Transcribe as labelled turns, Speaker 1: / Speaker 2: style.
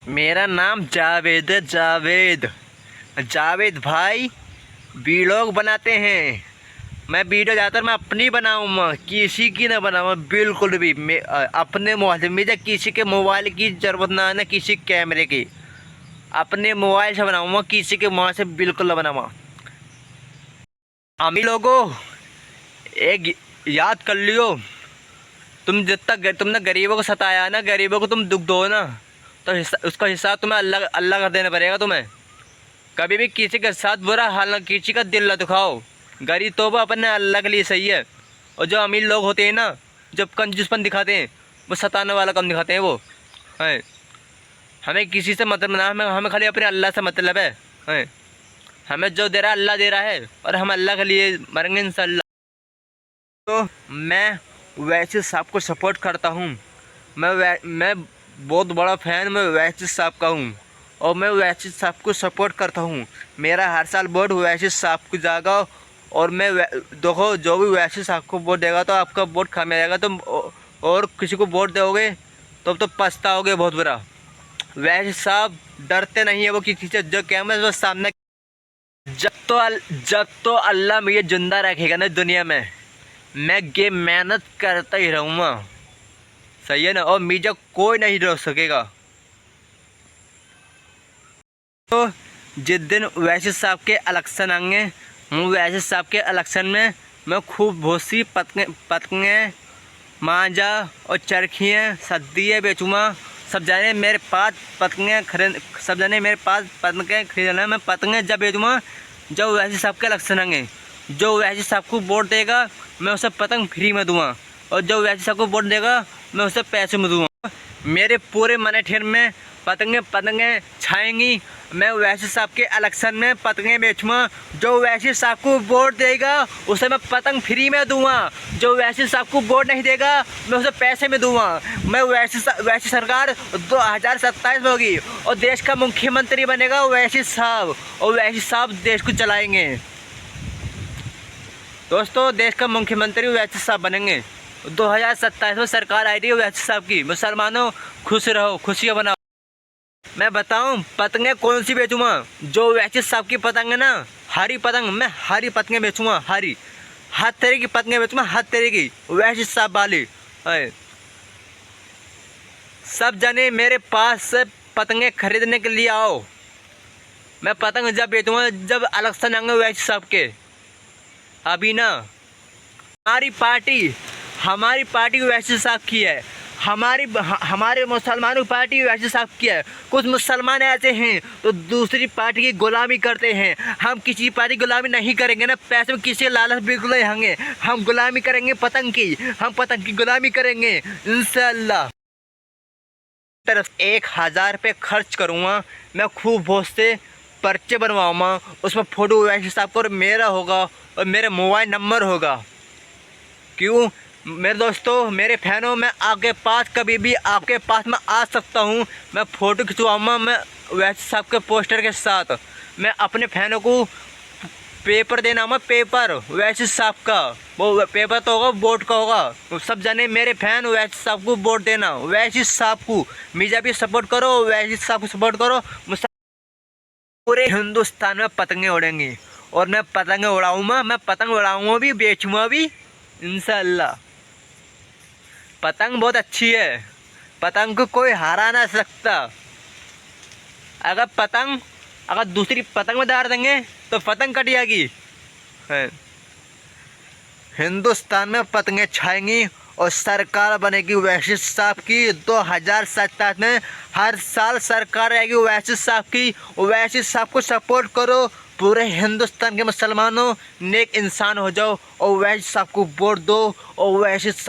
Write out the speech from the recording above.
Speaker 1: मेरा नाम जावेद है, जावेद। जावेद भाई वीडियो बनाते हैं। मैं वीडियो ज़्यादातर मैं अपनी बनाऊँगा, किसी की ना बनाऊँगा बिल्कुल भी। मैं अपने मोबाइल से, मुझे किसी के मोबाइल की ज़रूरत ना है, ना किसी कैमरे की। अपने मोबाइल से बनाऊँगा, किसी के मोबाइल से बिल्कुल ना बनाऊँगा। अमीर लोगों, एक याद कर लियो, तुम जितना तुमने गरीबों को सताया ना, गरीबों को तुम दुख दो ना, तो उसका हिसाब तुम्हें अल्लाह अल्लाह का देना पड़ेगा तुम्हें। कभी भी किसी के साथ बुरा हाल ना, किसी का दिल ना दुखाओ। गरीब तो वो अपने अल्लाह के लिए सही है, और जो अमीर लोग होते हैं ना, जब कंजूसपन दिखाते हैं, वो सताने वाला कम दिखाते हैं वो हैं। हमें किसी से मतलब ना, हमें खाली अपने अल्लाह से मतलब है। हमें जो दे रहा है अल्लाह दे रहा है, और हम अल्लाह के लिए मरेंगे इंशाअल्लाह। तो मैं वैसे सबको सपोर्ट करता हूँ। मैं बहुत बड़ा फ़ैन मैं वैसे साहब का हूँ, और मैं वैसे साहब को सपोर्ट करता हूँ। मेरा हर साल वोट वैसे साहब को जाएगा, और मैं देखो, जो भी वैसे साहब को वोट देगा तो आपका वोट खा मिलेगा। तुम और किसी को वोट दोगे तो पछताओगे बहुत बुरा। वैसे साहब डरते नहीं है वो किसी से, जो कैमरे के सामने। जब तो अल्लाह मुझे जिंदा रखेगा ना दुनिया में, मैं ये मेहनत करता ही रहूँगा, सही है ना। और मुझे कोई नहीं रोक सकेगा। तो जिस दिन वैसे साहब के इलेक्शन आएंगे, मैं वैसे साहब के इलेक्शन में मैं खूब बहुत सी पतंगें, मांझा और चरखियाँ सद्दियाँ बेचूँगा। सब जाने मेरे पास पतंगें खरीदना। मैं पतंगें जब बेचूँगा जब वैसे साहब के इलेक्शन आएंगे। जो वैसे साहब को वोट देगा मैं उसे पतंग फ्री में दूँगा, और जो वैसे साहब को वोट देगा मैं उसे पैसे में दूँगा। मेरे पूरे मने ठेर में पतंगें छाएंगी। मैं वैसे साहब के इलेक्शन में पतंगें बेचूँगा। जो वैसे साहब को वोट देगा उसे मैं पतंग फ्री में दूँगा। जो वैसे साहब को वोट नहीं देगा मैं उसे पैसे में दूँगा। मैं वैसी सरकार 2027 में होगी, और देश का मुख्यमंत्री बनेगा वैसे साहब, और वैसे साहब देश को चलाएंगे। दोस्तों, देश का मुख्यमंत्री वैसे साहब बनेंगे। 2027 में सरकार आई थी वैसे साहब की। मुसलमानों खुश रहो, खुशियाँ बनाओ। मैं बताऊं पतंगें कौन सी बेचूँगा? जो वैसे साहब की पतंग है ना, हरी पतंग, मैं हरी पतंगें बेचूँगा। हर तरह की पतंगें बेचूँगा, हर तरह की वैसे साहब वाली है। सब जने मेरे पास से पतंगें खरीदने के लिए आओ। मैं पतंग जब बेचूँगा जब इलेक्शन आएंगे वैसे साहब के। अभी ना हमारी पार्टी वैसे साहब की है। हमारे मुसलमानों की पार्टी वैसे साहब की है। कुछ मुसलमान ऐसे हैं तो दूसरी पार्टी की गुलामी करते हैं। हम किसी पार्टी की गुलामी नहीं करेंगे ना, पैसे में किसी लालच बिल्कुल नहीं होंगे। हम गुलामी करेंगे पतंग की, हम पतंग की गुलामी करेंगे इंशाअल्लाह। तरफ 1000 रुपये खर्च करूँगा। मैं खूब बहुत से पर्चे बनवाऊँगा, उसमें फ़ोटो वैसे साहब को मेरा होगा, और मेरा मोबाइल नंबर होगा। क्यों मेरे दोस्तों, मेरे फैनों, मैं आपके पास कभी भी आपके पास मैं आ सकता हूँ। मैं फ़ोटो खिंचवाऊँगा, मैं वैसे साहब के पोस्टर के साथ। मैं अपने फैनों को पेपर देना होगा, पेपर वैसे साहब का। वो पेपर तो होगा, वोट का होगा। तो सब जने मेरे फैन वैसे साहब को वोट देना, वैसे साहब को। मुझे भी सपोर्ट करो, वैसे साहब को सपोर्ट करो। पूरे हिंदुस्तान में पतंगे उड़ेंगी, और मैं पतंगे उड़ाऊँगा। मैं पतंग उड़ाऊँगा भी, बेचूँगा भी इंशाअल्लाह। पतंग बहुत अच्छी है, पतंग को कोई हरा ना सकता। अगर दूसरी पतंग में डाल देंगे तो पतंग कट जाएगी। हिंदुस्तान में पतंगें छाएंगी, और सरकार बनेगी वैसे साहब की 2027 में। हर साल सरकार आएगी वैसे साहब की। वैसे साहब को सपोर्ट करो। पूरे हिंदुस्तान के मुसलमानों नेक इंसान हो जाओ, और वैसे साहब को वोट दो, और वैसे साहब